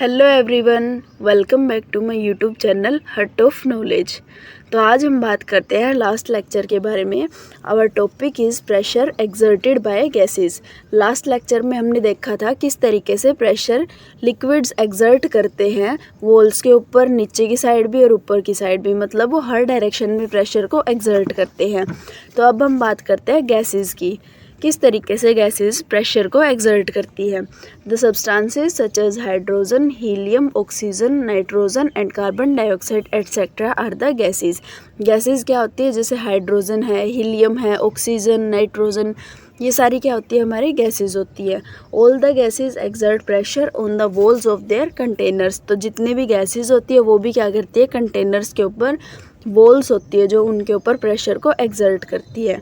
Hello everyone, welcome back to my YouTube channel hut of knowledge. तो आज हम बात करते हैं लास्ट लेक्चर के बारे में। Our topic is pressure exerted by gases. Last lecture में हमने देखा था किस तरीके से प्रेशर लिक्विड्स एक्सर्ट करते हैं वॉल्स के ऊपर, नीचे की साइड भी और ऊपर की साइड भी, मतलब वो हर डायरेक्शन में प्रेशर को एक्सर्ट करते हैं। तो अब हम बात करते हैं गैसेस की, किस तरीके से गैसेस प्रेशर को एक्सर्ट करती है। The substances such as hydrogen, helium, oxygen, nitrogen and carbon dioxide etcetera are the gases. Gases क्या होती है? जैसे हाइड्रोजन है, हीलियम है, ऑक्सीजन, नाइट्रोजन, ये सारी क्या होती है? हमारी गैसेस होती है। All the gases exert pressure on the walls of their containers. तो जितनी भी गैसेस होती है वो भी क्या करती है? कंटेनर्स के ऊपर वॉल्स होती है जो उनके ऊपर प्रेशर को एक्सर्ट करती है।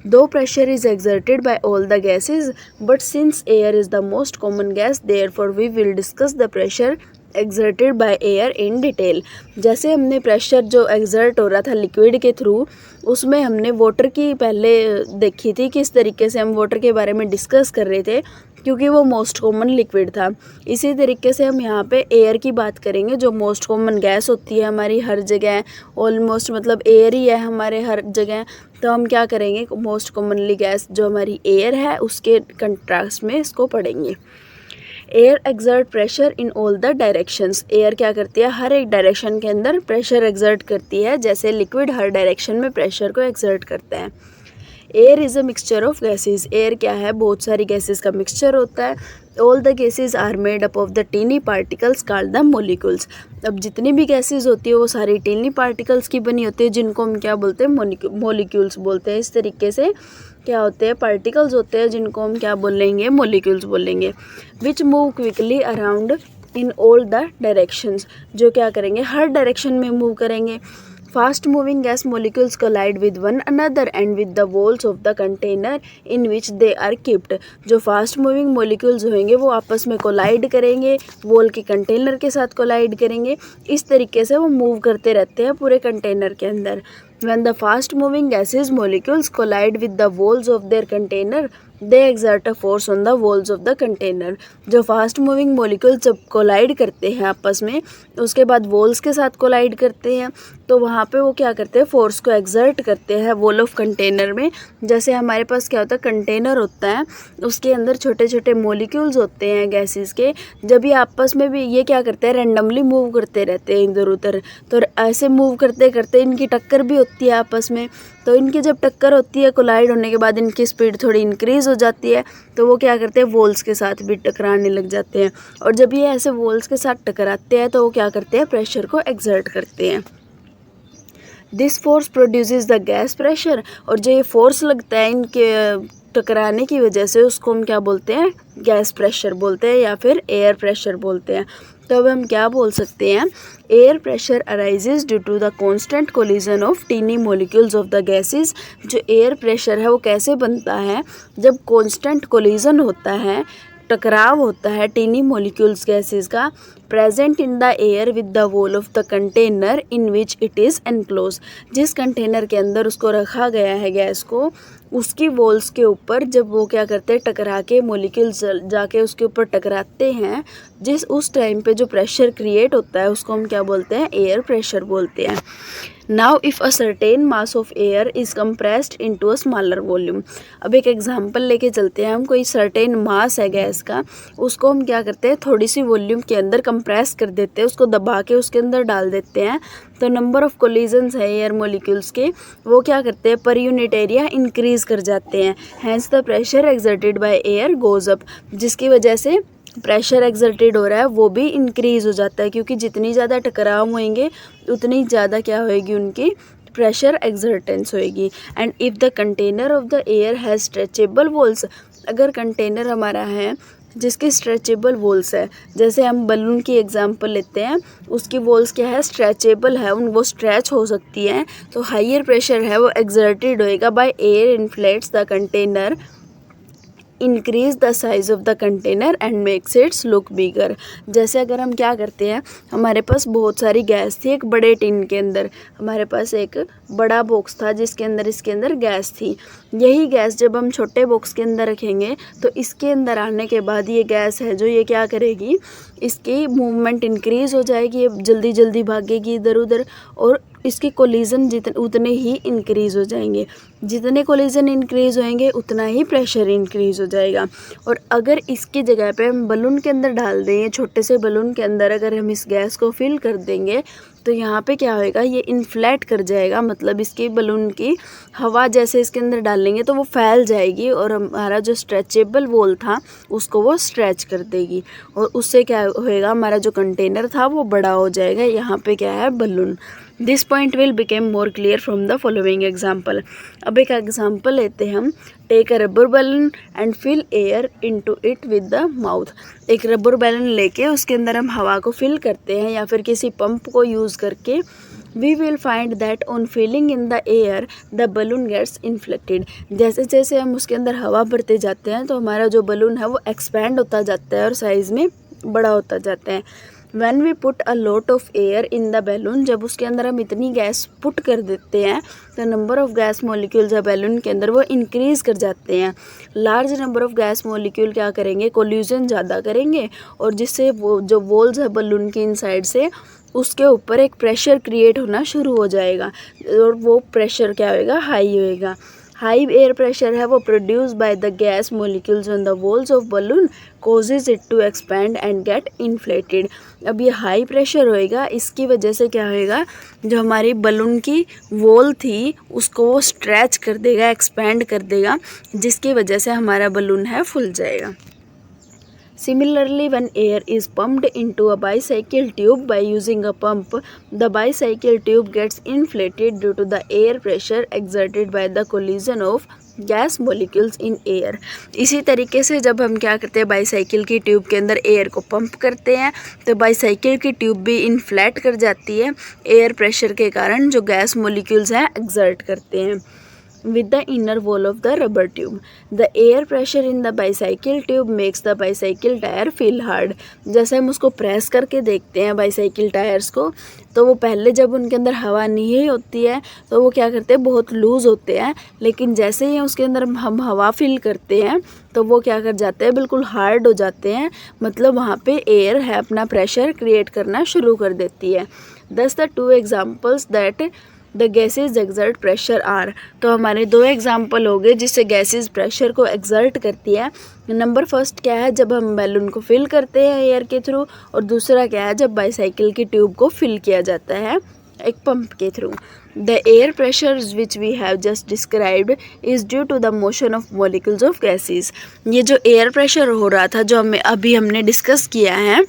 दो pressure is exerted by all the gases but since air is the most common gas therefore we will discuss the pressure exerted by air in detail. जैसे हमने प्रेशर जो एक्सर्ट हो रहा था लिक्विड के थ्रू, उसमें हमने वाटर की पहले देखी थी, किस तरीके से हम वाटर के बारे में डिस्कस कर रहे थे क्योंकि वो मोस्ट कॉमन लिक्विड था। इसी तरीके से हम यहाँ पे एयर की बात करेंगे जो मोस्ट कॉमन गैस होती है हमारी हर जगह, ऑलमोस्ट मतलब एयर ही है हमारे हर जगह। तो हम क्या करेंगे? मोस्ट कॉमनली गैस जो हमारी एयर है उसके कंट्रास्ट में इसको पढ़ेंगे। Air exert pressure in all the directions. Air क्या करती है? हर एक डायरेक्शन के अंदर प्रेशर एक्सर्ट करती है, जैसे लिक्विड हर डायरेक्शन में प्रेशर को एक्सर्ट करता है। Air is a mixture of gases. Air क्या है? बहुत सारी गैसेस का मिक्सचर होता है। All the gases are made up of the tiny particles called the molecules. अब जितनी भी गैसेस होती है वो सारी टीनी पार्टिकल्स की बनी होती है जिनको हम क्या बोलते हैं? मोलिक्यूल्स बोलते हैं। इस तरीके से क्या होते हैं? पार्टिकल्स होते हैं जिनको हम क्या बोलेंगे? मोलिक्यूल्स बोलेंगे। Which move quickly around in all the directions. जो क्या करेंगे? हर डायरेक्शन में मूव करेंगे। Fast moving gas molecules collide with one another and with the walls of the container in which they are kept। जो fast moving molecules होंगे वो आपस में कोलाइड करेंगे, वॉल के कंटेनर के साथ कोलाइड करेंगे। इस तरीके से वो मूव करते रहते हैं पूरे कंटेनर के अंदर। When the fast moving gases molecules collide with the walls of their container, they exert a force on the walls of the container। जो फास्ट मूविंग मोलिक्यूल्स जब कोलाइड करते हैं आपस में, उसके बाद वॉल्स के साथ कोलाइड करते हैं, तो वहाँ पे वो क्या करते हैं? फोर्स को एक्सर्ट करते हैं वॉल ऑफ कंटेनर में। जैसे हमारे पास क्या होता है? कंटेनर होता है, उसके अंदर छोटे छोटे मोलिक्यूल्स होते हैं गैसेस के। जब ये आपस में भी ये क्या करते हैं? रैंडमली मूव करते रहते हैं इधर उधर। तो ऐसे मूव करते करते इनकी टक्कर भी होती है आपस में। तो इनकी जब टक्कर होती है, कोलाइड होने के बाद इनकी स्पीड थोड़ी इंक्रीज़ हो जाती है, तो वो क्या करते हैं? वॉल्स के साथ भी टकराने लग जाते हैं। और जब ये ऐसे वॉल्स के साथ टकराते हैं तो वो क्या करते हैं? प्रेशर को एक्सर्ट करते हैं। This force produces the gas pressure. और जो ये फोर्स लगता है इनके टकराने की वजह से, उसको हम क्या बोलते हैं? गैस प्रेशर बोलते हैं या फिर एयर प्रेशर बोलते हैं। तो अब हम क्या बोल सकते हैं? Air pressure arises due to the constant collision of tiny molecules of the gases. जो एयर प्रेशर है वो कैसे बनता है? जब कॉन्स्टेंट कोलिजन होता है, टकराव होता है टीनी मोलिक्यूल्स गैसेस का, present in the air with the wall of the container in which it is enclose. जिस कंटेनर के अंदर उसको रखा गया है गैस को, उसकी वॉल्स के ऊपर जब वो क्या करते हैं? टकरा के मोलिक्यूल्स जाके उसके ऊपर टकराते हैं, उस टाइम पे जो प्रेशर क्रिएट होता है उसको हम क्या बोलते हैं? एयर प्रेशर बोलते हैं। Now if a certain mass of air is compressed into a smaller volume. अब एक एग्जांपल लेके चलते हैं। हम कोई सर्टेन मास है गैस का, उसको हम क्या करते हैं? थोड़ी सी वॉल्यूम के अंदर कंप्रेस कर देते हैं, उसको दबा के उसके अंदर डाल देते हैं। तो नंबर ऑफ कोलिजन्स है एयर मोलिक्यूल्स के, वो क्या करते हैं? पर यूनिट एरिया इंक्रीज कर जाते हैं। Hence the pressure exerted by air goes up. जिसकी वजह से प्रेशर एक्सर्टेड हो रहा है वो भी इंक्रीज़ हो जाता है, क्योंकि जितनी ज़्यादा टकराव होंगे उतनी ज़्यादा क्या होएगी? उनकी प्रेशर एक्सर्टेंस होएगी। And if the container of the air has stretchable walls. अगर कंटेनर हमारा है जिसकी स्ट्रेचेबल वॉल्स है, जैसे हम बलून की एग्जांपल लेते हैं, उसकी वॉल्स क्या है? स्ट्रेचेबल है, वो स्ट्रेच हो सकती हैं, तो हाइयर प्रेशर है वो एक्सर्टेड होएगा by air inflates the container increase the size of the container and makes its look bigger. जैसे अगर हम क्या करते हैं, हमारे पास बहुत सारी गैस थी एक बड़े टिन के अंदर, हमारे पास एक बड़ा बॉक्स था जिसके अंदर इसके अंदर गैस थी। यही गैस जब हम छोटे बॉक्स के अंदर रखेंगे तो इसके अंदर आने के बाद ये गैस है जो ये क्या करेगी, इसकी मूवमेंट इंक्रीज हो जाएगी, ये जल्दी जल्दी भागेगी इधर उधर और इसके कोलिजन उतने ही इंक्रीज हो जाएंगे। जितने कोलिजन इंक्रीज होंगे उतना ही प्रेशर इंक्रीज हो जाएगा। और अगर इसकी जगह पे हम बलून के अंदर डाल दें, छोटे से बलून के अंदर अगर हम इस गैस को फिल कर देंगे तो यहाँ पे क्या होएगा, ये इन्फ्लेट कर जाएगा, मतलब इसकी बलून की हवा जैसे इसके अंदर डालेंगे तो वो फैल जाएगी और हमारा जो स्ट्रेचेबल वॉल था उसको वो स्ट्रेच कर देगी और उससे क्या होएगा, हमारा जो कंटेनर था वो बड़ा हो जाएगा। यहाँ पे क्या है, balloon. This point will become more clear from the following example. अब एक एग्जाम्पल लेते हैं हम। Take a rubber balloon and fill air into it with the mouth. एक रबर बैलून लेके उसके अंदर हम हवा को फिल करते हैं या फिर किसी पंप को यूज़ करके। We will find that on filling in the air the balloon gets inflected. जैसे जैसे हम उसके अंदर हवा भरते जाते हैं तो हमारा जो बलून है वो एक्सपैंड होता जाता है और साइज़ में बड़ा होता जाता है। When we put a lot of air in the balloon, जब उसके अंदर हम इतनी गैस पुट कर देते हैं तो नंबर ऑफ़ गैस मॉलिक्यूल्स है बैलून के अंदर वो इंक्रीज़ कर जाते हैं। Large number of gas molecule क्या करेंगे, कोल्यूजन ज़्यादा करेंगे और जिससे वो जो वॉल्स है बलून की इनसाइड से उसके ऊपर एक प्रेशर क्रिएट होना शुरू हो जाएगा और वो प्रेशर क्या होएगा, हाई होएगा। हाई एयर प्रेशर है वो produce by the gas molecules on the walls of balloon causes it to expand and get inflated. अब ये हाई प्रेशर होएगा, इसकी वजह से क्या होएगा, जो हमारी बलून की वॉल थी उसको वो स्ट्रेच कर देगा, एक्सपैंड कर देगा, जिसकी वजह से हमारा बलून है फूल जाएगा। Similarly, when air is pumped into a bicycle tube by using a pump, the bicycle tube gets inflated due to the air pressure exerted by the collision of gas molecules in air. इसी तरीके से जब हम क्या करते हैं, bicycle की tube के अंदर एयर को पंप करते हैं तो बाईसाइकिल की ट्यूब भी इन्फ्लेट कर जाती है एयर प्रेशर के कारण जो गैस मॉलिक्यूल्स हैं एक्सर्ट करते हैं। With the inner wall of the rubber tube, the air pressure in the bicycle tube makes the bicycle tire feel hard। जैसे हम उसको प्रेस करके देखते हैं बाईसाइकिल टायर्स को तो वो पहले जब उनके अंदर हवा नहीं होती है तो वो क्या करते हैं, बहुत लूज़ होते हैं, लेकिन जैसे ही उसके अंदर हम हवा फिल करते हैं तो वो क्या कर जाते हैं, बिल्कुल हार्ड हो जाते हैं, मतलब वहाँ पे एयर है अपना प्रेशर क्रिएट करना शुरू कर देती है। Thus the two examples that the gases exert pressure are. तो हमारे दो एग्जाम्पल हो गए जिससे गैसेज प्रेशर को एक्सर्ट करती है। नंबर फर्स्ट क्या है, जब हम बैलून को फिल करते हैं एयर के थ्रू, और दूसरा क्या है, जब बाईसाइकिल की ट्यूब को फिल किया जाता है एक पंप के through. The air pressure which we have just described is due to the motion of molecules of gases. ये जो एयर प्रेशर हो रहा था जो हमने डिस्कस किया है,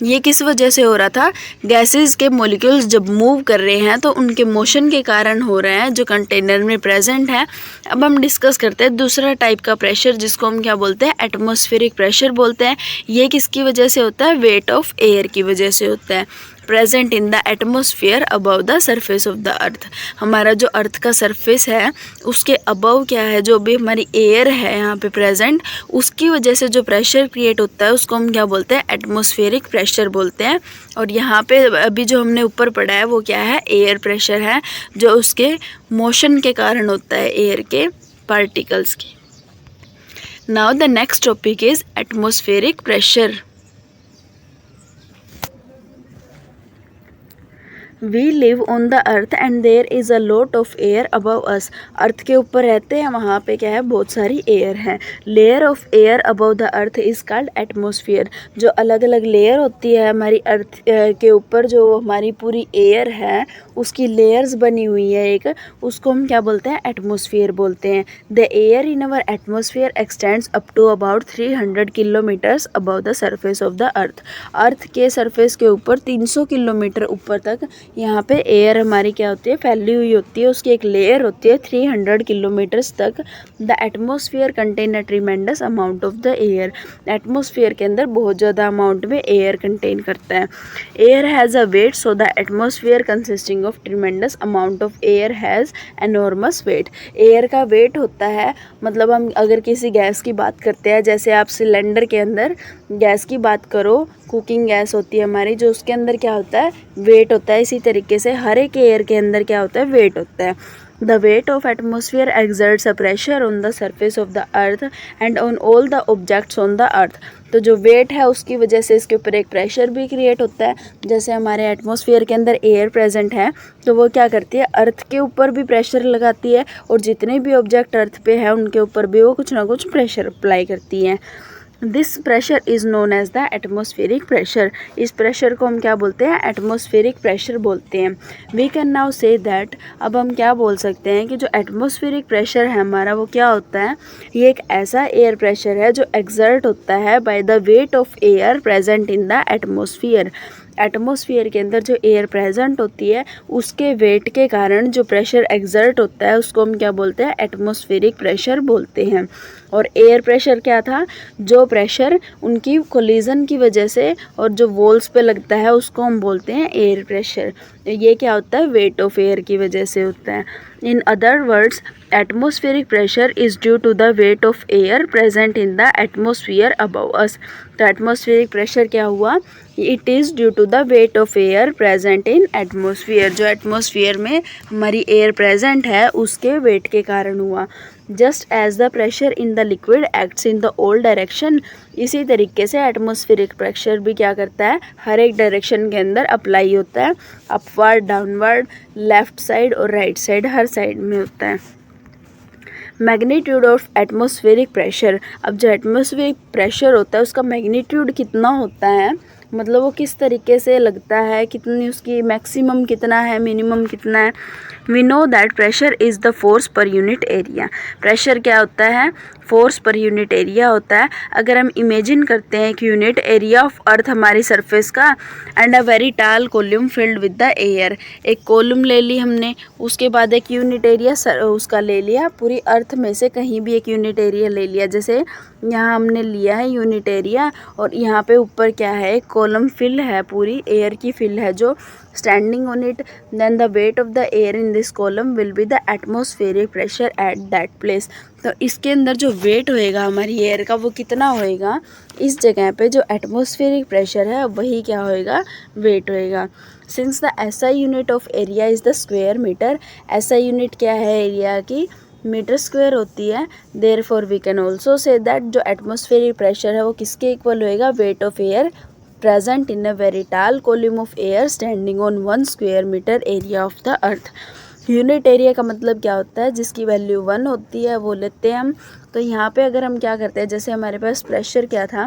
ये किस वजह से हो रहा था, गैसेस के मॉलिक्यूल्स जब मूव कर रहे हैं तो उनके मोशन के कारण हो रहे हैं जो कंटेनर में प्रेजेंट है। अब हम डिस्कस करते हैं दूसरा टाइप का प्रेशर जिसको हम क्या बोलते हैं, एटमॉस्फेरिक प्रेशर बोलते हैं। ये किसकी वजह से होता है, वेट ऑफ एयर की वजह से होता है। Present in the atmosphere above the surface of the अर्थ। हमारा जो अर्थ का सरफेस है उसके अबव क्या है, जो भी हमारी एयर है यहाँ पे प्रेजेंट, उसकी वजह से जो प्रेशर क्रिएट होता है उसको हम क्या बोलते हैं, एटमॉस्फेरिक प्रेशर बोलते हैं। और यहाँ पे अभी जो हमने ऊपर पढ़ा है वो क्या है, एयर प्रेशर है, जो उसके मोशन के कारण होता है एयर के पार्टिकल्स के। Now the next topic is atmospheric pressure. We live on the earth and there is a lot of air above us। अर्थ के ऊपर रहते हैं, वहाँ पे क्या है, बहुत सारी एयर है। Layer of air above the earth is called atmosphere. जो अलग अलग लेयर होती है हमारी अर्थ के ऊपर, जो हमारी पूरी एयर है उसकी लेयर्स बनी हुई है एक, उसको हम क्या बोलते हैं, एटमॉस्फेयर बोलते हैं। The air in our atmosphere extends up to about 300 kilometres above the surface of the earth. Earth के सरफेस के ऊपर 300 किलोमीटर ऊपर तक यहाँ पे एयर हमारी क्या होती है, फैली हुई होती है, उसकी एक लेयर होती है 300 किलोमीटर्स तक। The atmosphere contain a tremendous amount of the air. Atmosphere के अंदर बहुत ज़्यादा अमाउंट में एयर कंटेन करता है। Air has a weight, so the atmosphere consisting of tremendous amount of air has enormous weight. Air का weight होता है, मतलब हम अगर किसी गैस की बात करते हैं, जैसे आप सिलेंडर के अंदर गैस की बात करो, कुकिंग गैस होती है हमारी, जो उसके अंदर क्या होता है, वेट होता है। इसी तरीके से हर एक एयर के अंदर क्या होता है, वेट होता है। The weight of atmosphere exerts a pressure on the surface of the earth and on all the objects on the earth। तो जो वेट है उसकी वजह से इसके ऊपर एक प्रेशर भी क्रिएट होता है। जैसे हमारे एटमॉस्फेयर के अंदर एयर प्रेजेंट है तो वो क्या करती है, अर्थ के ऊपर भी प्रेशर लगाती है, और जितने भी ऑब्जेक्ट अर्थ पे है उनके ऊपर भी वो कुछ ना कुछ प्रेशर अप्लाई करती है। This pressure is known as the atmospheric pressure. इस प्रेशर को हम क्या बोलते हैं, एटमोस्फेरिक प्रेशर बोलते हैं। We can now say that, अब हम क्या बोल सकते हैं कि जो एटमोस्फेरिक प्रेशर है हमारा वो क्या होता है, ये एक ऐसा एयर प्रेशर है जो एक्सर्ट होता है by the weight of air present in the atmosphere. Atmosphere के अंदर जो एयर प्रेजेंट होती है उसके वेट के कारण जो प्रेशर एक्सर्ट होता है उसको हम क्या बोलते हैं, एटमॉस्फेरिक प्रेशर बोलते हैं। और एयर प्रेशर क्या था, जो प्रेशर उनकी कोलिजन की वजह से और जो वॉल्स पे लगता है उसको हम बोलते हैं एयर प्रेशर। ये क्या होता है, वेट ऑफ एयर की वजह से होता है। In other words, atmospheric pressure is due to the weight of air present in the atmosphere above us. तो एटमॉस्फेरिक प्रेशर क्या हुआ, it is due to the weight of air present in atmosphere. जो atmosphere में हमारी air present है उसके wait के कारण हुआ। Just as the pressure in the liquid acts in the all direction, इसी तरीके से एटमॉस्फेरिक प्रेशर भी क्या करता है, हर एक डायरेक्शन के अंदर अप्लाई होता है, अपवर्ड, डाउनवर्ड, लेफ्ट साइड और राइट साइड, हर साइड में होता है। मैग्नीट्यूड ऑफ एटमॉस्फेरिक प्रेशर, अब जो एटमॉस्फेरिक प्रेशर होता है उसका मैग्नीट्यूड कितना होता है, मतलब वो किस तरीके से लगता है, कितनी उसकी मैक्सिमम कितना है, मिनिमम कितना है। We know that pressure is the force per unit area. Pressure क्या होता है, फोर्स पर यूनिट एरिया होता है। अगर हम इमेजिन करते हैं कि यूनिट एरिया ऑफ अर्थ हमारी सरफेस का एंड अ वेरी टाल column field with the air, एक कॉलम ले ली हमने, उसके बाद एक यूनिट एरिया उसका ले लिया, पूरी अर्थ में से कहीं भी एक यूनिट एरिया ले लिया। जैसे यहाँ हमने लिया है यूनिट एरिया और यहाँ पे ऊपर क्या है, कॉलम फिल है, पूरी एयर की फिल है जो standing on it, then the weight of the air in this column will be the atmospheric pressure at that place। तो इसके अंदर जो वेट होएगा हमारी एयर का वो कितना होएगा, इस जगह पे जो एटमॉस्फेरिक प्रेशर है वही क्या होएगा, वेट होएगा। Since the SI unit of area is the square metre, SI unit क्या है एरिया की, मीटर स्क्वायर होती है। Therefore we can also say that जो एटमॉस्फेरिक प्रेशर है वो किसके इक्वल होएगा, weight of air present in a very tall column of air standing on 1 square meter area of the earth। Unit area का मतलब क्या होता है, जिसकी वैल्यू 1 होती है वो लेते हैं हम। तो यहाँ पे अगर हम क्या करते हैं, जैसे हमारे पास प्रेशर क्या था,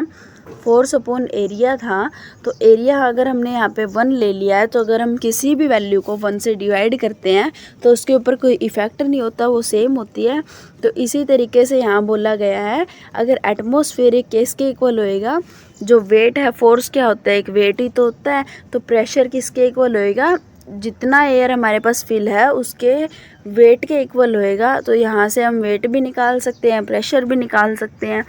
फोर्स अपॉन एरिया था, तो एरिया अगर हमने यहाँ पे 1 ले लिया है तो अगर हम किसी भी वैल्यू को 1 से डिवाइड करते हैं तो उसके ऊपर कोई इफ़ेक्ट नहीं होता, वो सेम होती है। तो इसी तरीके से यहाँ बोला गया है, अगर एटमॉस्फेरिक किसके इक्वल होएगा, जो वेट है, फोर्स क्या होता है, एक वेट ही तो होता है, तो प्रेशर किसके इक्वल होएगा, जितना एयर हमारे पास फिल है उसके वेट के इक्वल होएगा। तो यहाँ से हम वेट भी निकाल सकते हैं, प्रेशर भी निकाल सकते हैं।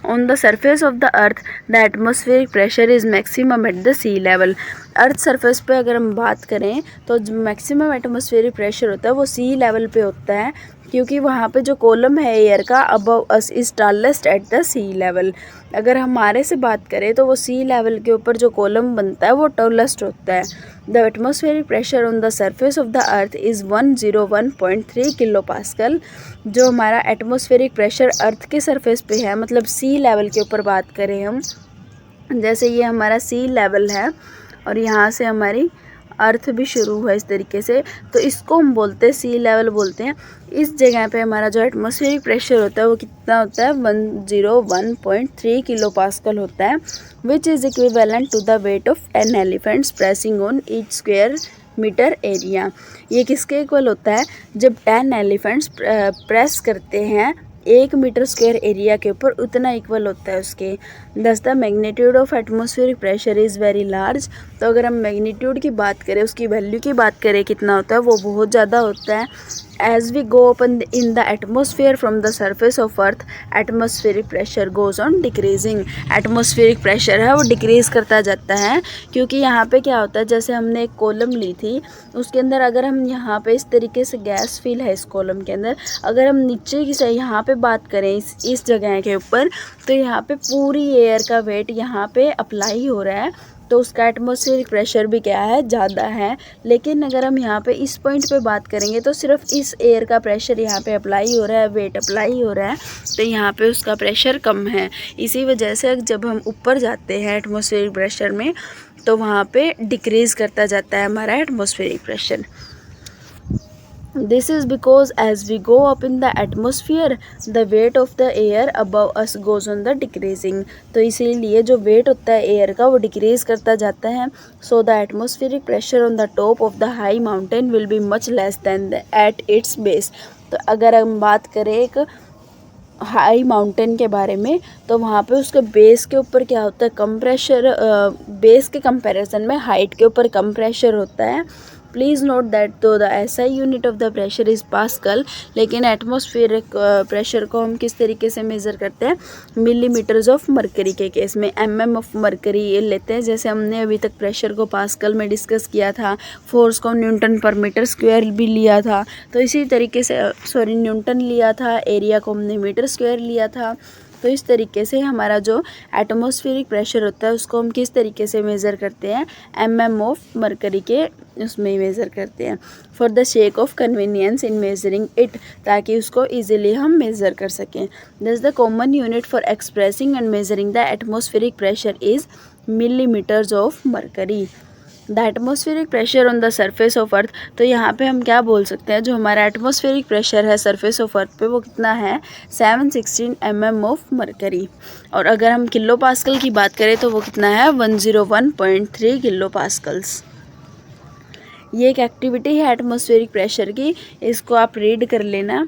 On the surface of the earth the atmospheric pressure is maximum at the sea level. Earth surface पे अगर हम बात करें तो जो मैक्सिमम एटमॉस्फेरिक प्रेशर होता है वो सी लेवल पे होता है, क्योंकि वहाँ पे जो कॉलम है एयर का above us is tallest at the sea level. अगर हमारे से बात करें तो वो सी लेवल के ऊपर जो कॉलम बनता है वो टॉलेस्ट होता है। The atmospheric pressure on the surface of the earth is 101.3 kilo pascal. जो हमारा एटमॉस्फेरिक प्रेशर अर्थ के सरफेस पे है, मतलब सी लेवल के ऊपर बात करें हम, जैसे ये हमारा सी लेवल है और यहाँ से हमारी अर्थ भी शुरू हुआ इस तरीके से, तो इसको हम बोलते हैं सी लेवल बोलते हैं। इस जगह पे हमारा जो एटमॉस्फेरिक प्रेशर होता है वो कितना होता है, 101.3 किलो पास्कल होता है, which is equivalent to the weight of 10 elephants pressing on each square metre area. ये किसके इक्वल होता है, जब 10 एलिफेंट्स प्रेस करते हैं 1 मीटर स्क्वायर एरिया के ऊपर उतना इक्वल होता है उसके। दस the magnitude of atmospheric pressure is very large. तो अगर हम मैग्नीट्यूड की बात करें, उसकी वैल्यू की बात करें कितना होता है, वो बहुत ज़्यादा होता है। As we go up in the atmosphere from the surface of earth, atmospheric pressure goes on decreasing। atmospheric pressure है वो डिक्रीज़ करता जाता है, क्योंकि यहाँ पे क्या होता है, जैसे हमने एक कॉलम ली थी, उसके अंदर अगर हम यहाँ पे इस तरीके से गैस फिल है इस कॉलम के अंदर, अगर हम नीचे की से यहाँ पे बात करें इस जगह के ऊपर, तो यहाँ पे पूरी एयर का वेट यहाँ पे अप्लाई हो रहा है, तो उसका एटमॉस्फेरिक प्रेशर भी क्या है, ज़्यादा है। लेकिन अगर हम यहाँ पे इस पॉइंट पे बात करेंगे तो सिर्फ इस एयर का प्रेशर यहाँ पे अप्लाई हो रहा है, वेट अप्लाई हो रहा है, तो यहाँ पे उसका प्रेशर कम है। इसी वजह से जब हम ऊपर जाते हैं एटमॉस्फेरिक प्रेशर में, तो वहाँ पे डिक्रीज़ करता जाता है हमारा atmospheric pressure. This is because as we go up in the atmosphere, the weight of the air above us goes on the decreasing। तो इसीलिए जो वेट होता है एयर का वो डिक्रीज़ करता जाता है। So the atmospheric pressure on the top of the high mountain will be much less than at its base। तो अगर हम बात करें एक हाई माउंटेन के बारे में, तो वहाँ पे उसके बेस के ऊपर क्या होता है, कम प्रेशर, बेस के कंपैरिजन में हाइट के ऊपर कम प्रेशर होता है। प्लीज़ नोट दैट तो the SI unit of the pressure is pascal. लेकिन एटमॉस्फेरिक प्रेशर को हम किस तरीके से मेज़र करते हैं, मिलीमीटर्स ऑफ मरकरी के केस में एमएम ऑफ मरकरी ये लेते हैं। जैसे हमने अभी तक प्रेशर को पास्कल में डिस्कस किया था, फोर्स को न्यूटन पर मीटर स्क्वायर भी लिया था, तो इसी तरीके से न्यूटन लिया था, एरिया को हमने मीटर स्क्वायर लिया था। तो इस तरीके से हमारा जो एटमॉस्फेरिक प्रेशर होता है उसको हम किस तरीके से मेज़र करते हैं, एमएम ऑफ मरकरी के उसमें मेज़र करते हैं, for the shake of convenience in measuring it, ताकि उसको ईजिली हम मेज़र कर सकें। This the common unit for expressing and measuring the atmospheric pressure is millimetres of mercury. The atmospheric pressure on the surface of अर्थ। तो यहाँ पे हम क्या बोल सकते हैं, जो हमारा एटमॉस्फेरिक प्रेशर है सरफेस ऑफ अर्थ पे वो कितना है, 716 mm ऑफ मरकरी। और अगर हम किलो पास्कल की बात करें तो वो कितना है, 101.3 किलो पास्कल्स। ये एक एक्टिविटी है एटमॉस्फेरिक प्रेशर की, इसको आप रीड कर लेना।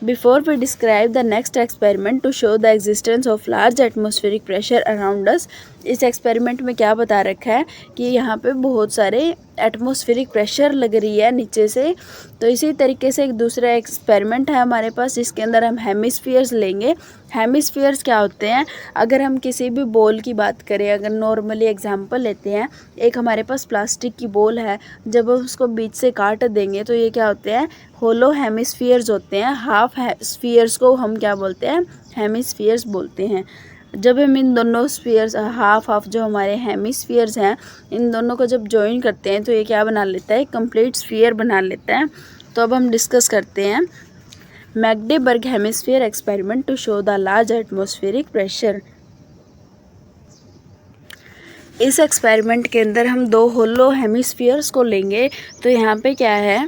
Before we describe the next experiment to show the existence of large atmospheric pressure around us, इस एक्सपेरिमेंट में क्या बता रखा है कि यहाँ पे बहुत सारे एटमॉस्फेरिक प्रेशर लग रही है नीचे से। तो इसी तरीके से एक दूसरा एक्सपेरिमेंट है हमारे पास, जिसके अंदर हम हेमिस्फीयर्स लेंगे। हेमिस्फीयर्स क्या होते हैं, अगर हम किसी भी बॉल की बात करें, अगर नॉर्मली एग्जांपल लेते हैं, एक हमारे पास प्लास्टिक की बॉल है, जब हम उसको बीच से काट देंगे तो ये क्या होते हैं, होलो हेमिस्फीयर्स होते हैं। हाफ स्फीयर्स को हम क्या बोलते हैं, हेमिस्फीयर्स बोलते हैं। जब हम इन दोनों स्फीयर्स हाफ जो हमारे हेमिस्फीयर्स हैं, इन दोनों को जब ज्वाइन करते हैं तो ये क्या बना लेता है, कंप्लीट स्फीयर बना लेता है। तो अब हम डिस्कस करते हैं Magdeburg hemisphere experiment to show the large atmospheric pressure. इस एक्सपेरिमेंट के अंदर हम दो होलो हेमिस्फीयर्स को लेंगे। तो यहाँ पे क्या है,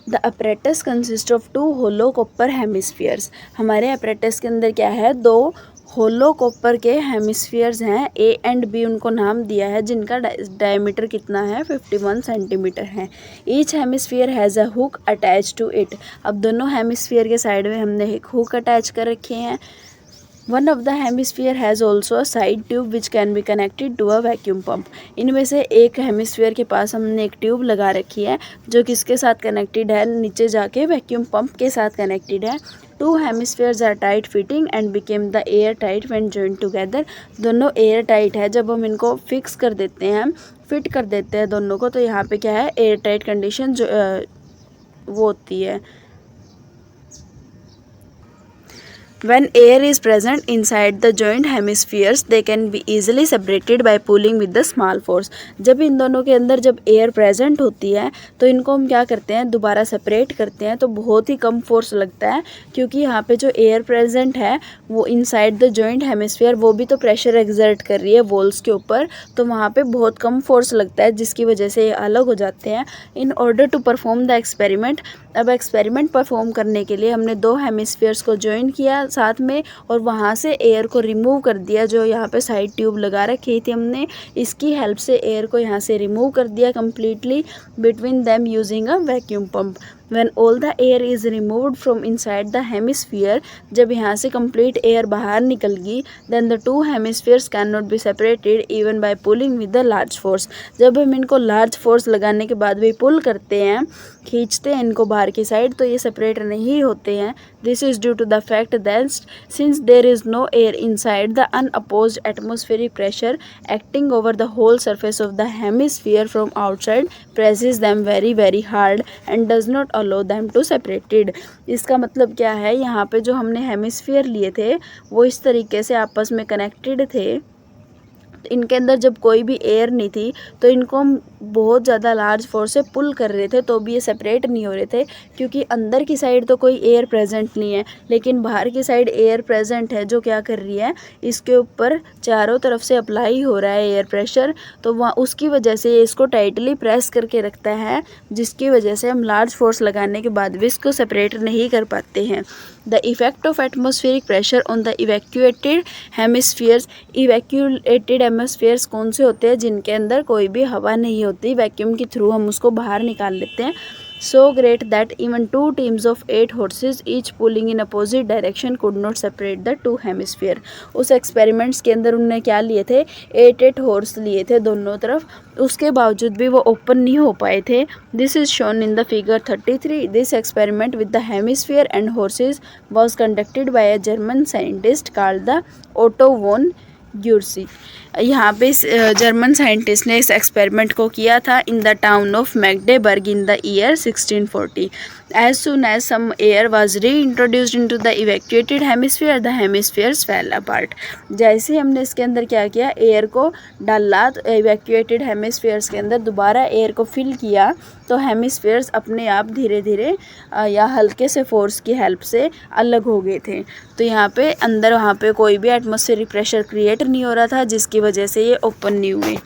the apparatus consist of 2 hollow copper hemispheres. हमारे अपरेटस के अंदर क्या है, 2 होलो कॉपर के हेमिस्फीयर्स हैं, ए एंड बी उनको नाम दिया है, जिनका डायमीटर कितना है, 51 सेंटीमीटर है। Each hemisphere has a hook attach to it. अब दोनों हेमिस्फीयर के साइड में हमने एक हुक अटैच कर रखे हैं। One of the hemisphere has also a side tube which can be connected to a vacuum pump. इनमें से एक हेमिस्फीयर के पास हमने एक ट्यूब लगा रखी है जो किसके साथ कनेक्टेड है, नीचे जाके वैक्यूम पंप के साथ कनेक्टेड है। 2 hemispheres are tight fitting and became the air tight when joined together. दोनों एयर टाइट है, जब हम इनको फिक्स कर देते हैं, फिट कर देते हैं दोनों को, तो यहाँ पे क्या है, एयर टाइट कंडीशन जो वो होती है। When air is present inside the joint hemispheres, they can be easily separated by pulling with the small force। जब इन दोनों के अंदर जब एयर प्रेजेंट होती है तो इनको हम क्या करते हैं, दोबारा सेपरेट करते हैं, तो बहुत ही कम फोर्स लगता है, क्योंकि यहाँ पे जो एयर प्रेजेंट है वो इनसाइड द जॉइंट हेमिस्फीयर, वो भी तो प्रेशर एक्सर्ट कर रही है वॉल्स के ऊपर, तो वहाँ पे बहुत कम फोर्स लगता है, जिसकी वजह से ये अलग हो जाते हैं। In order to perform the experiment, अब एक्सपेरिमेंट परफॉर्म करने के लिए हमने 2 हेमिस्फीयर्स को ज्वाइन किया साथ में, और वहाँ से एयर को रिमूव कर दिया। जो यहाँ पे साइड ट्यूब लगा रखी थी हमने, इसकी हेल्प से एयर को यहाँ से रिमूव कर दिया completely between them using a vacuum pump. When all the air is removed from inside the hemisphere, जब यहाँ से कंप्लीट एयर बाहर निकल गई, then the two hemispheres can not be separated even by pulling with the large force. जब हम इनको large force लगाने के बाद भी पुल करते हैं, खींचते हैं इनको बाहर की साइड, तो ये सेपरेट नहीं होते हैं। This is due to the fact that since there is no air inside, the unopposed atmospheric pressure acting over the whole surface of the hemisphere from outside presses them very very hard and does not allow them to separated। इसका मतलब क्या है, यहाँ पे जो हमने hemisphere लिए थे वो इस तरीके से आपस में कनेक्टेड थे, इनके अंदर जब कोई भी एयर नहीं थी तो इनको हम बहुत ज़्यादा लार्ज फोर्स से पुल कर रहे थे, तो भी ये सेपरेट नहीं हो रहे थे, क्योंकि अंदर की साइड तो कोई एयर प्रेजेंट नहीं है, लेकिन बाहर की साइड एयर प्रेजेंट है जो क्या कर रही है, इसके ऊपर चारों तरफ से अप्लाई हो रहा है एयर प्रेशर, तो वहाँ उसकी वजह से ये इसको टाइटली प्रेस करके रखता है, जिसकी वजह से हम लार्ज फोर्स लगाने के बाद भी इसको सेपरेट नहीं कर पाते हैं। The effect of atmospheric pressure on the evacuated hemispheres, evacuated hemispheres कौन से होते हैं, जिनके अंदर कोई भी हवा नहीं होती, वैक्यूम के थ्रू हम उसको बाहर निकाल लेते हैं। So great that even two teams of 8 horses each pulling in opposite direction could not separate the two hemisphere। उस एक्सपेरिमेंट्स के अंदर उन्होंने क्या लिए थे, 8 हॉर्स लिए थे दोनों तरफ, उसके बावजूद भी वो ओपन नहीं हो पाए थे। This is shown in the figure 33। This experiment with the hemisphere and horses was conducted by a German scientist called the Otto von Guericke. यहाँ पे इस जर्मन साइंटिस्ट ने इस एक्सपेरिमेंट को किया था in the town of Magdeburg in the year 1640। As soon as some air was reintroduced into the evacuated hemisphere, the hemispheres fell apart. जैसे हमने इसके अंदर क्या किया, एयर को डाला, तो इवैक्यूएटेड हेमिस्फीयर्स के अंदर दोबारा एयर को फिल किया, तो हेमिस्फीयर्स अपने आप धीरे धीरे या हल्के से फोर्स की हेल्प से अलग हो गए थे। तो यहाँ पे अंदर वहाँ पे कोई भी एटमॉस्फेरिक प्रेशर क्रिएट नहीं हो रहा था, जिसकी वजह से ये ओपन नहीं हुए।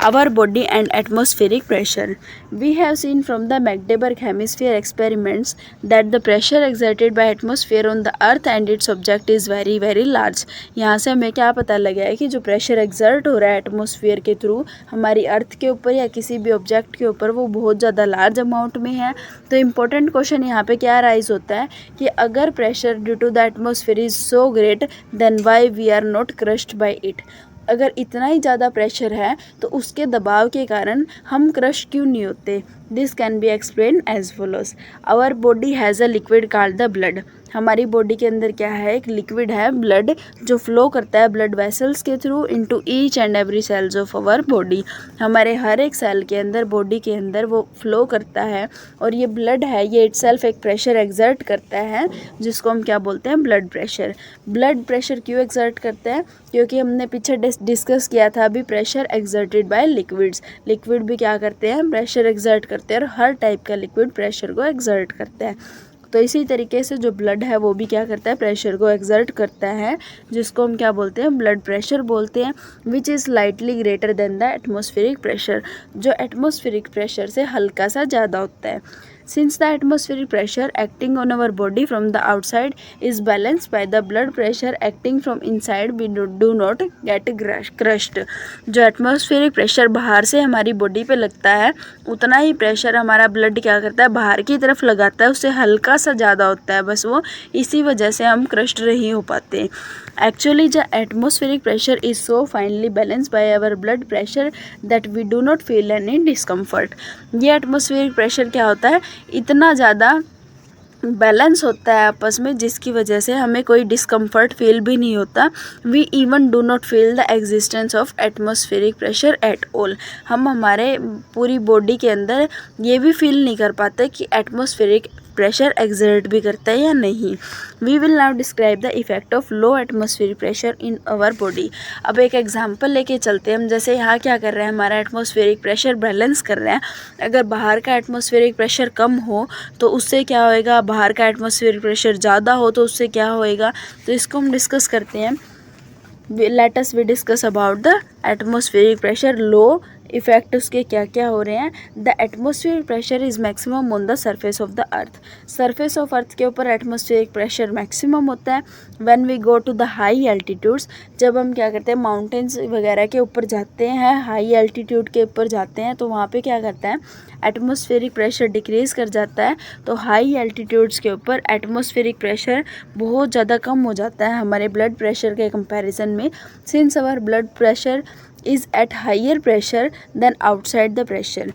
Our body and atmospheric pressure. We have seen from the Magdeburg hemisphere experiments that the pressure exerted by atmosphere on the earth and its object is very very large। यहाँ से हमें क्या पता लगा है कि जो प्रेशर एक्सर्ट हो रहा है एटमॉस्फेयर के थ्रू हमारी अर्थ के ऊपर या किसी भी ऑब्जेक्ट के ऊपर, वो बहुत ज़्यादा लार्ज अमाउंट में है। तो इम्पोर्टेंट क्वेश्चन यहाँ पे क्या राइज होता है कि अगर pressure due to the atmosphere is so great then why we are not crushed by it. अगर इतना ही ज़्यादा प्रेशर है तो उसके दबाव के कारण हम क्रश क्यों नहीं होते। This can be explain as follows. Our body has a liquid called the blood. हमारी बॉडी के अंदर क्या है, एक लिक्विड है ब्लड, जो फ्लो करता है ब्लड वेसल्स के through into each and every cells of our body. हमारे हर एक सेल के अंदर, बॉडी के अंदर वो फ्लो करता है, और ये ब्लड है, ये इटसेल्फ एक प्रेशर एक्सर्ट करता है, जिसको हम क्या बोलते हैं, ब्लड प्रेशर। ब्लड प्रेशर क्यों एक्सर्ट करता है, क्योंकि हमने पीछे डिस्कस किया था अभी pressure exerted bye liquids. Liquid भी क्या करते हैं, प्रेशर एक्सर्ट करते हैं, और हर टाइप का लिक्विड प्रेशर को एक्सर्ट करता है। तो इसी तरीके से जो ब्लड है वो भी क्या करता है, प्रेशर को एक्सर्ट करता है, जिसको हम क्या बोलते हैं, ब्लड प्रेशर बोलते हैं, which is slightly greater than the atmospheric pressure, जो एटमॉस्फेरिक प्रेशर से हल्का सा ज़्यादा होता है। Since the atmospheric pressure acting on our body from the outside is balanced by the blood pressure acting from inside, we do not get crushed। जो atmospheric pressure बाहर से हमारी बॉडी पे लगता है, उतना ही प्रेशर हमारा ब्लड क्या करता है, बाहर की तरफ लगाता है, उससे हल्का सा ज़्यादा होता है बस वो, इसी वजह से हम क्रश्ड नहीं हो पाते। Actually the atmospheric pressure is so finely balance by our blood pressure that we do not feel any discomfort. ये एटमॉस्फेरिक प्रेशर क्या होता है, इतना ज़्यादा बैलेंस होता है आपस में, जिसकी वजह से हमें कोई डिस्कम्फर्ट फील भी नहीं होता। We even do not feel the existence of atmospheric pressure at all. हम हमारे पूरी बॉडी के अंदर ये भी फील नहीं कर पाते कि एटमॉस्फेरिक प्रेशर एक्सर्ट भी करता है या नहीं। We will now describe the effect of low atmospheric pressure in our body. अब एक एग्जांपल लेके चलते हैं हम। जैसे यहाँ क्या कर रहे हैं, हमारा एटमॉस्फेरिक प्रेशर बैलेंस कर रहे हैं। अगर बाहर का एटमॉस्फेरिक प्रेशर कम हो तो उससे क्या होएगा, बाहर का एटमॉस्फेरिक प्रेशर ज़्यादा हो तो उससे क्या होएगा, तो इसको हम डिस्कस करते हैं। Let us we discuss about the atmospheric pressure low effect उसके क्या क्या हो रहे हैं। The atmospheric pressure is maximum on the surface of the earth. Surface of earth के ऊपर एटमॉस्फेरिक प्रेशर मैक्सिमम होता है। When we go to the high altitudes, जब हम क्या करते हैं माउंटेन्स वगैरह के ऊपर जाते हैं, हाई एल्टीट्यूड के ऊपर जाते हैं, तो वहाँ पे क्या करता है एटमॉस्फेरिक प्रेशर डिक्रीज़ कर जाता है। तो हाई एल्टीट्यूड्स के ऊपर एटमॉस्फेरिक प्रेशर बहुत ज़्यादा कम हो जाता है हमारे ब्लड प्रेशर के कंपैरिजन में। Since our blood pressure is at higher pressure than outside the pressure.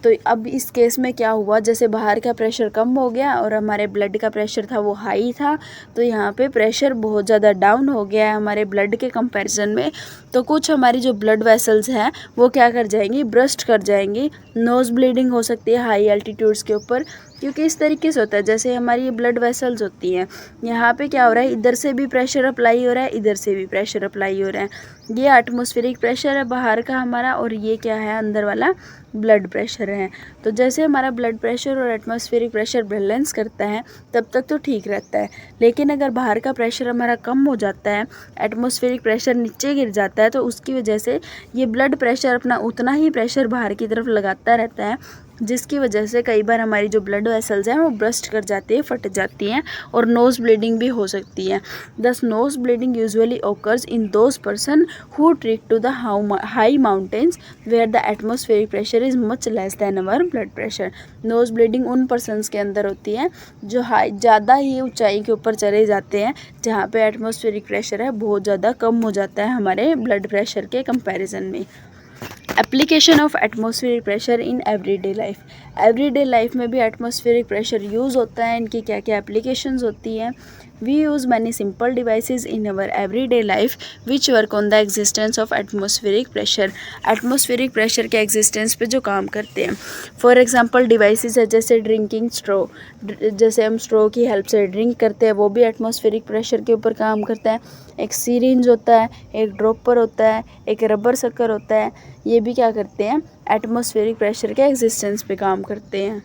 तो अब इस केस में क्या हुआ, जैसे बाहर का प्रेशर कम हो गया और हमारे ब्लड का प्रेशर था वो हाई था, तो यहाँ पे प्रेशर बहुत ज़्यादा डाउन हो गया है हमारे ब्लड के कंपैरिजन में। तो कुछ हमारी जो ब्लड वेसल्स हैं वो क्या कर जाएंगी, ब्रस्ट कर जाएंगी। नोज़ ब्लीडिंग हो सकती है हाई एल्टीट्यूड्स के ऊपर, क्योंकि इस तरीके से होता है जैसे हमारी ये ब्लड वेसल्स होती हैं, यहाँ पे क्या हो रहा है, इधर से भी प्रेशर अप्लाई हो रहा है, इधर से भी प्रेशर अप्लाई हो रहा है। ये एटमॉस्फेरिक प्रेशर है बाहर का हमारा, और ये क्या है अंदर वाला ब्लड प्रेशर है। तो जैसे हमारा ब्लड प्रेशर और एटमॉस्फेरिक प्रेशर बैलेंस करता है तब तक तो ठीक रहता है, लेकिन अगर बाहर का प्रेशर हमारा कम हो जाता है, एटमॉस्फेरिक प्रेशर नीचे गिर जाता है, तो उसकी वजह से ये ब्लड प्रेशर अपना उतना ही प्रेशर बाहर की तरफ लगाता रहता है, जिसकी वजह से कई बार हमारी जो ब्लड वेसल्स हैं वो ब्रस्ट कर जाती है, फट जाती हैं, और नोज़ ब्लीडिंग भी हो सकती है। This nose bleeding usually occurs in those person who trek to the high mountains where the atmospheric pressure is much less than our blood pressure. Nose bleeding उन पर्सनस के अंदर होती है जो ज़्यादा ही ऊंचाई के ऊपर चले जाते हैं, जहाँ पे एटमॉस्फेरिक प्रेशर है बहुत ज़्यादा कम हो जाता है हमारे ब्लड प्रेशर के कंपैरिजन में। Application of atmospheric pressure in everyday life. Everyday life में भी एटमॉस्फेरिक प्रेशर यूज़ होता है, इनकी क्या क्या एप्लीकेशंस होती हैं। We use many simple devices in our everyday life which work on the existence of atmospheric pressure. Atmospheric pressure के एग्जिस्टेंस पे जो काम करते हैं, फॉर एग्जांपल डिवाइसेस है जैसे ड्रिंकिंग स्ट्रॉ, जैसे हम स्ट्रॉ की हेल्प से ड्रिंक करते हैं, वो भी एटमॉस्फेरिक प्रेशर के ऊपर काम करता है। एक सीरिंज होता है, एक ड्रॉपर होता है, एक रबर सकर होता है, ये भी क्या करते हैं एटमॉस्फेरिक प्रेशर के एग्जिस्टेंस पे काम करते हैं।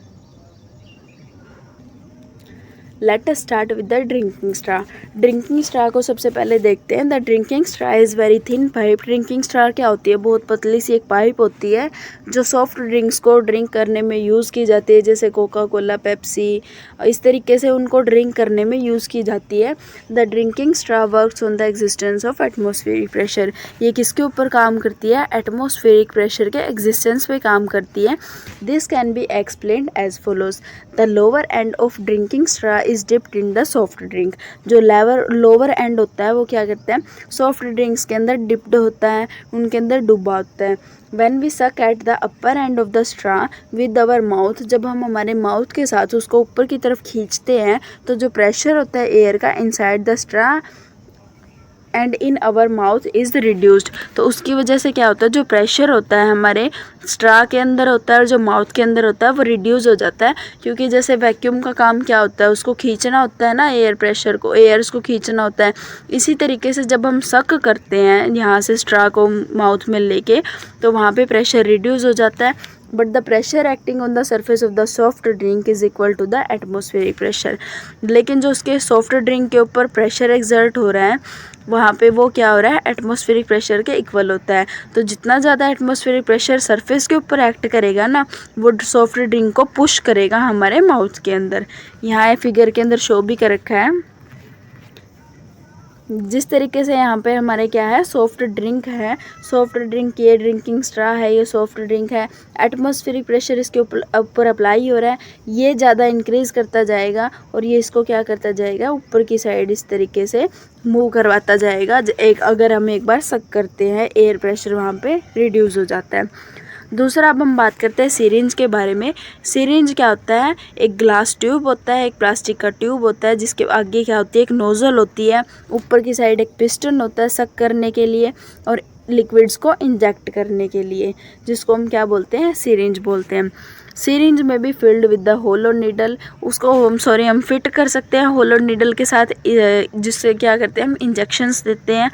Let us start with the drinking straw. Drinking straw को सबसे पहले देखते हैं। The drinking straw is very thin pipe. Drinking straw क्या होती है, बहुत पतली सी एक पाइप होती है जो सॉफ्ट ड्रिंक्स को ड्रिंक करने में यूज़ की जाती है, जैसे कोका कोला, पेप्सी, इस तरीके से उनको ड्रिंक करने में यूज़ की जाती है। The drinking straw works on the existence of atmospheric pressure. ये किसके ऊपर काम करती है, एटमॉस्फेरिक प्रेशर के एग्जिस्टेंस पे काम करती है। This can be explained as follows. The lower end of drinking straw is dipped in the soft drink. जो लोअर एंड होता है वो क्या करता है, सॉफ्ट ड्रिंक्स के अंदर डिप्ड होता है, उनके अंदर डूबा होता है। When we suck at the upper end of the straw with our mouth, जब हम हमारे माउथ के साथ उसको ऊपर की तरफ खींचते हैं, तो जो प्रेशर होता है एयर का inside the straw and in our mouth is reduced. तो उसकी वजह से क्या होता है, जो प्रेशर होता है हमारे स्ट्रा के अंदर होता है और जो माउथ के अंदर होता है वो रिड्यूस हो जाता है, क्योंकि जैसे वैक्यूम का काम क्या होता है, उसको खींचना होता है ना, एयर प्रेशर को, एयर उसको खींचना होता है। इसी तरीके से जब हम सक करते हैं यहाँ से स्ट्रा को माउथ में लेके, तो वहाँ पे प्रेशर रिड्यूस हो जाता है। But the pressure acting on the surface of the soft drink is equal to the atmospheric pressure. लेकिन जो उसके सॉफ्ट ड्रिंक के ऊपर प्रेशर एक्सर्ट हो रहा है, वहाँ पे वो क्या हो रहा है, एटमॉस्फेरिक प्रेशर के इक्वल होता है। तो जितना ज़्यादा एटमॉस्फेरिक प्रेशर सरफेस के ऊपर एक्ट करेगा ना, वो सॉफ्ट ड्रिंक को पुश करेगा हमारे माउथ के अंदर। यहाँ फिगर के अंदर शो भी कर रखा है, जिस तरीके से यहाँ पे हमारे क्या है, सॉफ्ट ड्रिंक है, सॉफ्ट ड्रिंक ये ड्रिंकिंग स्ट्रा है, ये सॉफ्ट ड्रिंक है, एटमॉस्फेरिक प्रेशर इसके ऊपर अप्लाई हो रहा है, ये ज़्यादा इंक्रीज़ करता जाएगा और ये इसको क्या करता जाएगा, ऊपर की साइड इस तरीके से मूव करवाता जाएगा। अगर हम एक बार सक करते हैं, एयर प्रेशर वहाँ पे रिड्यूस हो जाता है। दूसरा अब हम बात करते हैं सिरिंज के बारे में। सिरिंज क्या होता है, एक ग्लास ट्यूब होता है, एक प्लास्टिक का ट्यूब होता है, जिसके आगे क्या होती है, एक नोज़ल होती है, ऊपर की साइड एक पिस्टन होता है सक करने के लिए और लिक्विड्स को इंजेक्ट करने के लिए, जिसको हम क्या बोलते हैं, सिरिंज बोलते हैं। सिरिंज में भी filled with the hollow needle, उसको हम फिट कर सकते हैं होलो नीडल के साथ, जिससे क्या करते हैं हम इंजेक्शंस देते हैं।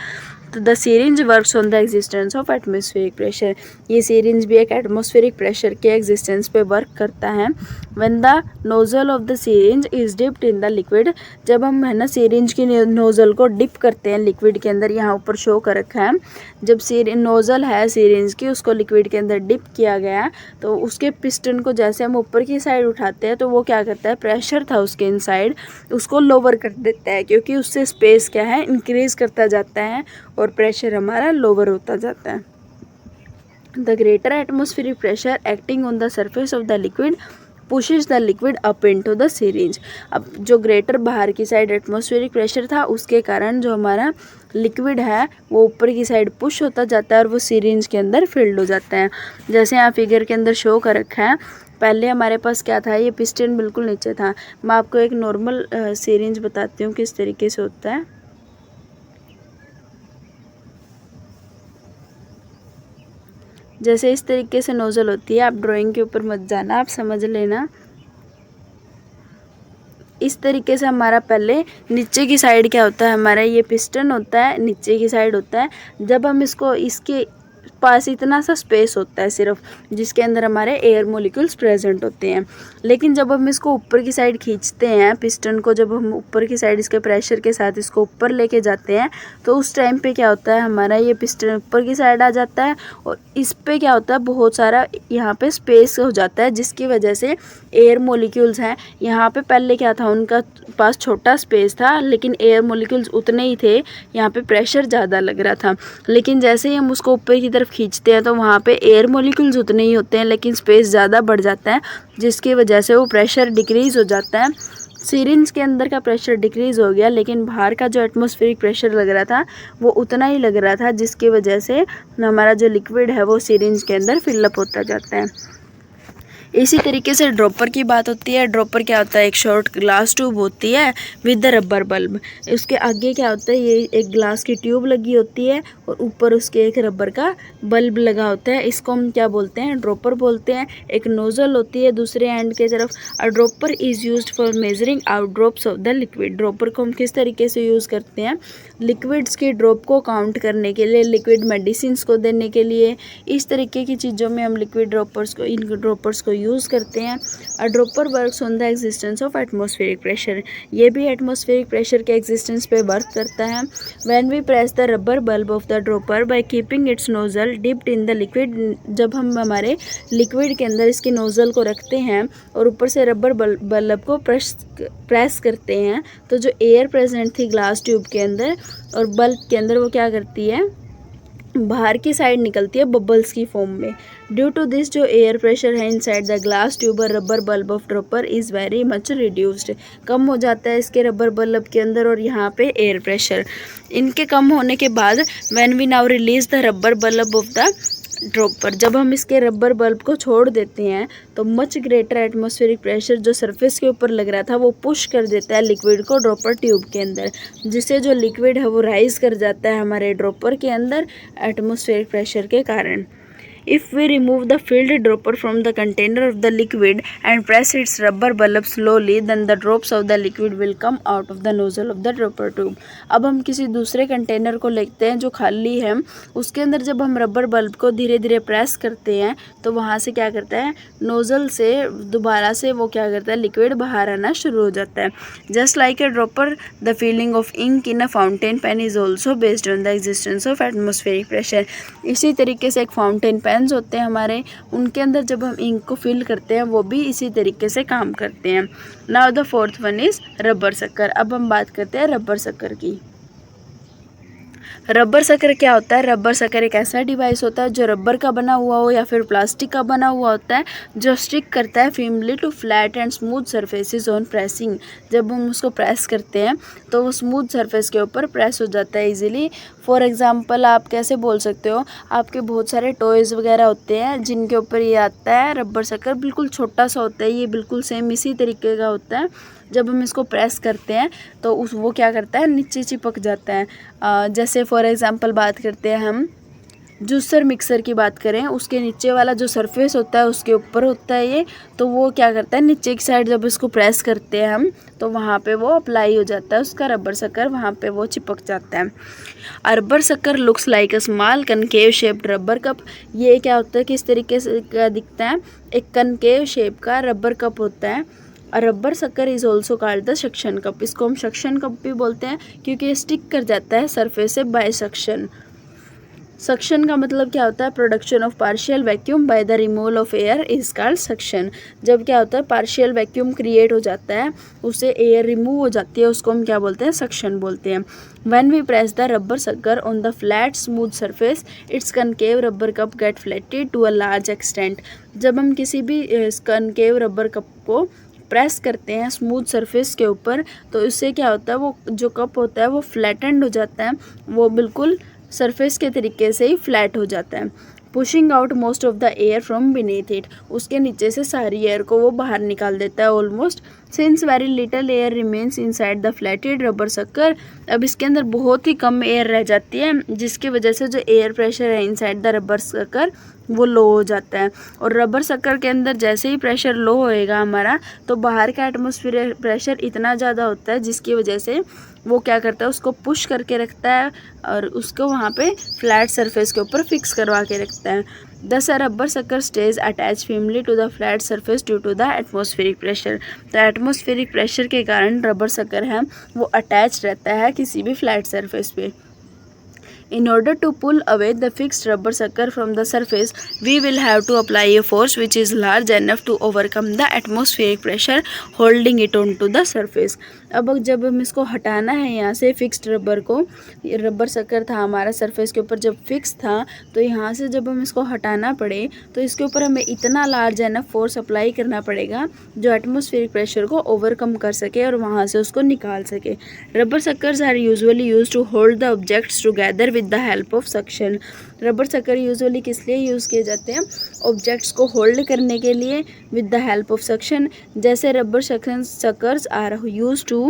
The syringe works on the existence of atmospheric pressure. ये सिरिंज भी एक एटमॉस्फेरिक प्रेशर के एग्जिस्टेंस पे वर्क करता है। When the nozzle of the syringe is dipped in the liquid, जब हम है ना सिरिंज की नोजल को डिप करते हैं लिक्विड के अंदर, यहाँ ऊपर शो कर रखा है, जब नोजल है सिरिंज की उसको लिक्विड के अंदर डिप किया गया तो उसके पिस्टन को जैसे हम ऊपर की साइड उठाते हैं तो वो क्या करता है, प्रेशर था उसके इनसाइड उसको लोअर कर देता है, क्योंकि उससे स्पेस क्या है इंक्रीज करता जाता है और प्रेशर हमारा लोअर होता जाता है। The greater atmospheric pressure acting on the surface of the liquid pushes the liquid up into the syringe. अब जो ग्रेटर बाहर की साइड एटमॉस्फेरिक प्रेशर था उसके कारण जो हमारा लिक्विड है वो ऊपर की साइड पुश होता जाता है और वो सिरिंज के अंदर फिल्ड हो जाता है। जैसे यहाँ फिगर के अंदर शो कर रखा है, पहले हमारे पास क्या था, ये पिस्टन बिल्कुल नीचे था। मैं आपको एक नॉर्मल सिरिंज बताती हूँ किस तरीके से होता है। जैसे इस तरीके से नोजल होती है, आप ड्राइंग के ऊपर मत जाना, आप समझ लेना। इस तरीके से हमारा पहले नीचे की साइड क्या होता है, हमारा ये पिस्टन होता है, नीचे की साइड होता है। जब हम इसको इसके पास इतना सा स्पेस होता है सिर्फ, जिसके अंदर हमारे एयर मोलिक्यूल्स प्रेजेंट होते हैं। लेकिन जब हम इसको ऊपर की साइड खींचते हैं पिस्टन को, जब हम ऊपर की साइड इसके प्रेशर के साथ इसको ऊपर लेके जाते हैं तो उस टाइम पे क्या होता है, हमारा ये पिस्टन ऊपर की साइड आ जाता है और इस पे क्या होता है, बहुत सारा यहाँ पे स्पेस हो जाता है, जिसकी वजह से एयर मोलिक्यूल्स हैं यहाँ पे, पहले क्या था उनका पास छोटा स्पेस था लेकिन एयर मोलिक्यूल्स उतने ही थे, यहाँ पे प्रेशर ज़्यादा लग रहा था। लेकिन जैसे ही हम उसको ऊपर की तरफ खींचते हैं तो वहाँ पे एयर मोलिक्यूल्स उतने ही होते हैं लेकिन स्पेस ज़्यादा बढ़ जाता है, जिसकी वजह से वो प्रेशर डिक्रीज़ हो जाता है। सिरिंज के अंदर का प्रेशर डिक्रीज़ हो गया लेकिन बाहर का जो एटमॉस्फेरिक प्रेशर लग रहा था वो उतना ही लग रहा था, जिसकी वजह से हमारा जो लिक्विड है वो सिरिंज के अंदर फिलअप होता जाता है। इसी तरीके से ड्रॉपर की बात होती है। ड्रॉपर क्या होता है, एक शॉर्ट ग्लास ट्यूब होती है विद द रबर बल्ब। उसके आगे क्या होता है, ये एक ग्लास की ट्यूब लगी होती है और ऊपर उसके एक रबर का बल्ब लगा होता है। इसको हम क्या बोलते हैं, ड्रॉपर बोलते हैं। एक नोजल होती है दूसरे एंड के तरफ। अ dropper is used for measuring out drops of the liquid. Dropper को हम किस तरीके से यूज़ करते हैं, लिक्विड्स की ड्रॉप को काउंट करने के लिए, लिक्विड मेडिसिन्स को देने के लिए, इस तरीके की चीज़ों में हम लिक्विड ड्रॉपर्स को, इन ड्रॉपर्स को यूज़ करते हैं। A dropper works on the existence of atmospheric pressure. ये भी एटमॉस्फेरिक प्रेशर के एग्जिस्टेंस पे वर्क करता है। When we press the rubber bulb of the dropper by keeping its nozzle dipped in the liquid. जब हम हमारे लिक्विड के अंदर इसकी नोजल को रखते हैं और ऊपर से रबर बल्ब को प्रेस करते हैं तो जो एयर प्रेजेंट थी ग्लास ट्यूब के अंदर और बल्ब के अंदर वो क्या करती है, बाहर की साइड निकलती है बबल्स की फॉर्म में। ड्यू टू दिस जो एयर प्रेशर है इनसाइड द ग्लास ट्यूब और rubber bulb of dropper is very much reduced. कम हो जाता है इसके रबर बल्ब के अंदर और यहाँ पे एयर प्रेशर। इनके कम होने के बाद when we now release the rubber bulb of the dropper, जब हम इसके रबर बल्ब को छोड़ देते हैं तो मच ग्रेटर एटमॉस्फेरिक प्रेशर जो सरफेस के ऊपर लग रहा था वो पुश कर देता है लिक्विड को ड्रॉपर ट्यूब के अंदर, जिससे जो लिक्विड है वो राइज कर जाता है हमारे ड्रॉपर के अंदर एटमॉस्फेरिक प्रेशर के कारण। If we remove the filled dropper from the container of the liquid and press its rubber bulb slowly, then the drops of the liquid will come out of the nozzle of the dropper tube. अब हम किसी दूसरे container को लेते हैं जो खाली है, उसके अंदर जब हम रबर बल्ब को धीरे धीरे प्रेस करते हैं तो वहाँ से क्या करता है, नोज़ल से दोबारा से वो क्या करता है, लिक्विड बाहर आना शुरू हो जाता है। Just like a dropper the filling of ink in a fountain pen is also based on the existence of atmospheric pressure. इसी तरीके से एक फाउंटेन पेन्स होते हैं हमारे, उनके अंदर जब हम इंक को फिल करते हैं वो भी इसी तरीके से काम करते हैं। Now the fourth one is rubber sucker. अब हम बात करते हैं रबर शक्कर की। रबर शक्कर क्या होता है, रबर शक्कर एक ऐसा डिवाइस होता है जो रबर का बना हुआ हो या फिर प्लास्टिक का बना हुआ होता है, जो स्टिक करता है firmly to flat and smooth surfaces on pressing. जब हम उसको प्रेस करते हैं तो वो स्मूथ सरफेस के ऊपर प्रेस हो जाता है इजीली। फॉर एग्जांपल आप कैसे बोल सकते हो, आपके बहुत सारे टॉयज़ वगैरह होते हैं जिनके ऊपर ये आता है रबर शक्कर, बिल्कुल छोटा सा होता है, ये बिल्कुल सेम इसी तरीके का होता है। जब हम इसको प्रेस करते हैं तो वो क्या करता है, नीचे चिपक जाता है। जैसे फॉर एग्जांपल बात करते हैं हम जूसर मिक्सर की बात करें, उसके नीचे वाला जो सरफेस होता है उसके ऊपर होता है ये, तो वो क्या करता है नीचे की साइड जब इसको प्रेस करते हैं हम तो वहाँ पे वो अप्लाई हो जाता है उसका रबर शक्कर, वहाँ पे वो चिपक जाता है। अ रबर शक्कर looks like a small concave shaped rubber cup. ये क्या होता है किस तरीके से दिखता है, एक कनकेव शेप का रबर कप होता है। रबर शक्कर is also called the suction cup. इसको हम सक्शन कप भी बोलते हैं क्योंकि ये स्टिक कर जाता है सरफेस से बाय सक्शन। सक्शन का मतलब क्या होता है, production of partial vacuum by the removal of air is called suction. जब क्या होता है पार्शियल वैक्यूम क्रिएट हो जाता है, उससे एयर रिमूव हो जाती है, उसको हम क्या बोलते हैं, सक्शन बोलते हैं। When we press the rubber sucker on the flat smooth surface its concave rubber cup get flatted to a large extent. जब हम किसी भी कनकेव रबर कप को प्रेस करते हैं स्मूथ सरफेस के ऊपर तो इससे क्या होता है, वो जो कप होता है वो फ्लैटेंड हो जाता है, वो बिल्कुल सरफेस के तरीके से ही फ्लैट हो जाता है। Pushing out most of the air from beneath it. उसके नीचे से सारी एयर को वो बाहर निकाल देता है almost. Since very little air remains inside the flattened rubber sucker. अब इसके अंदर बहुत ही कम एयर रह जाती है जिसकी वजह से जो एयर प्रेशर है इनसाइड द रबर शक्कर वो लो हो जाता है। और रबर शक्कर के अंदर जैसे ही प्रेशर लो होएगा हमारा तो बाहर का एटमॉस्फेयर प्रेशर इतना ज़्यादा होता है जिसकी वजह से वो क्या करता है उसको पुश करके रखता है और उसको वहाँ पे फ्लैट सरफेस के ऊपर फिक्स करवा के रखता है। This rubber sucker stays attach firmly to the flat surface due to the atmospheric pressure. तो एटमॉस्फेरिक प्रेशर के कारण रबर शक्कर है वो अटैच रहता है किसी भी फ्लैट सरफेस पे। In order to pull away the fixed rubber sucker from the surface, we will have to apply a force which is large enough to overcome the atmospheric pressure holding it onto the surface. अब जब हम इसको हटाना है यहाँ से fixed rubber को, rubber शक्कर था हमारा सरफेस के ऊपर जब फिक्स था तो यहाँ से जब हम इसको हटाना पड़े तो इसके ऊपर हमें इतना लार्ज एनफ फोर्स अप्लाई करना पड़ेगा जो एटमॉस्फेरिक प्रेशर को ओवरकम कर सके और वहाँ से उसको निकाल सके। Rubber suckers are usually used to hold the objects together with the help of suction. Rubber sucker usually किस लिए यूज़ किए जाते हैं, ऑब्जेक्ट्स को होल्ड करने के लिए with the help of suction. जैसे rubber suckers are used to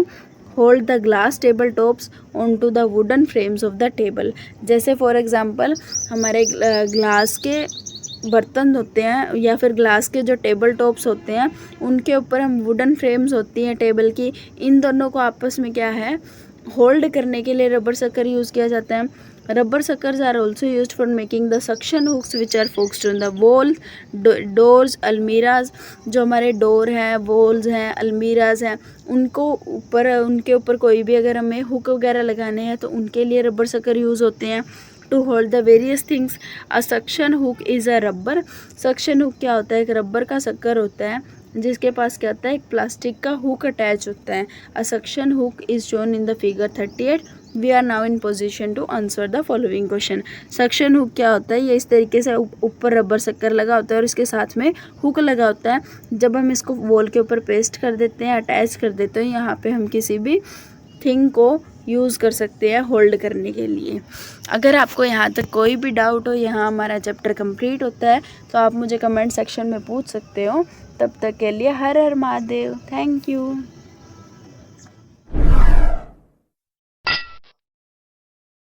hold the glass table tops on to the wooden frames of the table. जैसे फॉर एग्जांपल हमारे ग्लास के बर्तन होते हैं या फिर ग्लास के जो टेबल टॉप्स होते हैं उनके ऊपर हम वुडन फ्रेम्स होती हैं टेबल की, इन दोनों को आपस में क्या है होल्ड करने के लिए रबर शक्कर यूज़ किया जाता है। Rubber suckers are also used for making the suction hooks which are fixed on the wall doors almirahs. जो हमारे डोर हैं वॉल्स हैं अलमीराज हैं उनके ऊपर कोई भी अगर हमें हुक वगैरह लगाने हैं तो उनके लिए रबर शक्कर यूज़ होते हैं। To hold the various things a suction hook is a rubber. Suction hook क्या होता है, एक रबर का शक्कर होता है जिसके पास क्या होता है एक प्लास्टिक का हुक अटैच होता है। A suction hook is shown in the figure 38। We are now in position to answer the following question. Suction hook क्या होता है, ये इस तरीके से ऊपर रबर शक्कर लगा होता है और इसके साथ में हुक लगा होता है। जब हम इसको वॉल के ऊपर पेस्ट कर देते हैं अटैच कर देते हैं यहाँ पे हम किसी भी थिंग को यूज़ कर सकते हैं होल्ड करने के लिए। अगर आपको यहाँ तक कोई भी डाउट हो, यहाँ हमारा चैप्टर कंप्लीट होता है तो आप मुझे कमेंट सेक्शन में पूछ सकते हो। तब तक के लिए हर हर महादेव। Thank you.